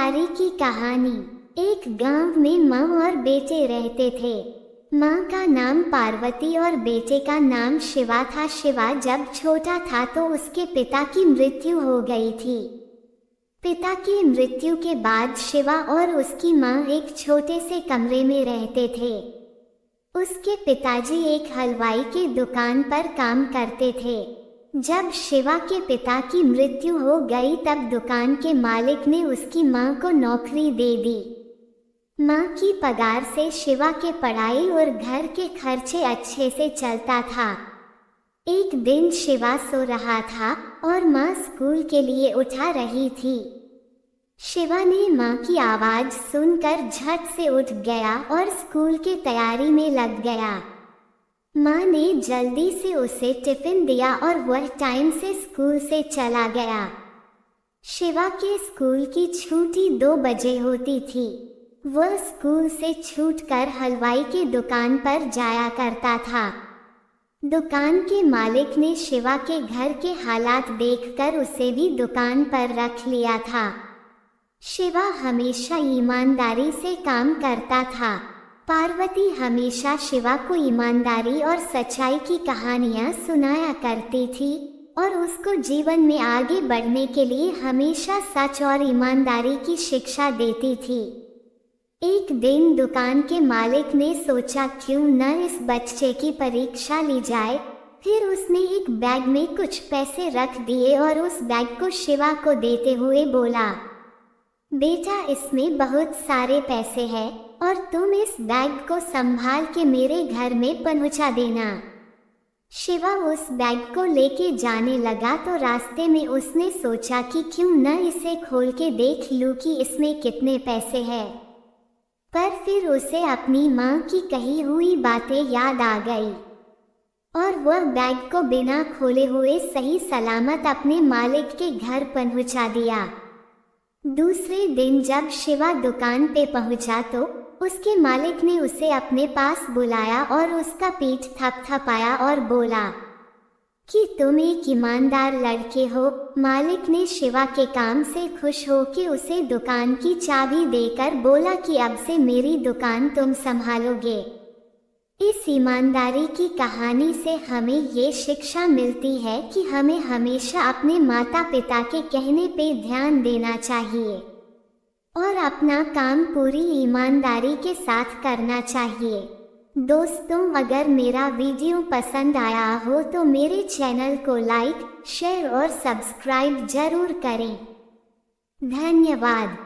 ईमानदारी की कहानी। एक गांव में माँ और बेटे रहते थे। माँ का नाम पार्वती और बेटे का नाम शिवा था। शिवा जब छोटा था तो उसके पिता की मृत्यु हो गई थी। पिता की मृत्यु के बाद शिवा और उसकी माँ एक छोटे से कमरे में रहते थे। उसके पिताजी एक हलवाई की दुकान पर काम करते थे। जब शिवा के पिता की मृत्यु हो गई तब दुकान के मालिक ने उसकी माँ को नौकरी दे दी। माँ की पगार से शिवा के पढ़ाई और घर के खर्चे अच्छे से चलता था। एक दिन शिवा सो रहा था और माँ स्कूल के लिए उठा रही थी। शिवा ने माँ की आवाज़ सुनकर झट से उठ गया और स्कूल की तैयारी में लग गया। माँ ने जल्दी से उसे टिफिन दिया और वह टाइम से स्कूल से चला गया। शिवा के स्कूल की छुट्टी 2 बजे होती थी। वह स्कूल से छूटकर हलवाई की दुकान पर जाया करता था। दुकान के मालिक ने शिवा के घर के हालात देखकर उसे भी दुकान पर रख लिया था। शिवा हमेशा ईमानदारी से काम करता था। पार्वती हमेशा शिवा को ईमानदारी और सच्चाई की कहानियाँ सुनाया करती थी और उसको जीवन में आगे बढ़ने के लिए हमेशा सच और ईमानदारी की शिक्षा देती थी। एक दिन दुकान के मालिक ने सोचा क्यों न इस बच्चे की परीक्षा ली जाए। फिर उसने एक बैग में कुछ पैसे रख दिए और उस बैग को शिवा को देते हुए बोला, बेटा इसमें बहुत सारे पैसे हैं और तुम इस बैग को संभाल के मेरे घर में पहुंचा देना। शिवा उस बैग को लेके जाने लगा तो रास्ते में उसने सोचा कि क्यों न इसे खोल के देख लूं कि इसमें कितने पैसे हैं। पर फिर उसे अपनी माँ की कही हुई बातें याद आ गई और वह बैग को बिना खोले हुए सही सलामत अपने मालिक के घर पहुंचा दिया। दूसरे दिन जब शिवा दुकान पे पहुंचा तो उसके मालिक ने उसे अपने पास बुलाया और उसका पीठ थपथपाया और बोला कि तुम एक ईमानदार लड़के हो। मालिक ने शिवा के काम से खुश हो के उसे दुकान की चाबी देकर बोला कि अब से मेरी दुकान तुम संभालोगे। इस ईमानदारी की कहानी से हमें ये शिक्षा मिलती है कि हमें हमेशा अपने माता पिता के कहने पे ध्यान देना चाहिए और अपना काम पूरी ईमानदारी के साथ करना चाहिए। दोस्तों, अगर मेरा वीडियो पसंद आया हो तो मेरे चैनल को लाइक, शेयर और सब्सक्राइब जरूर करें। धन्यवाद।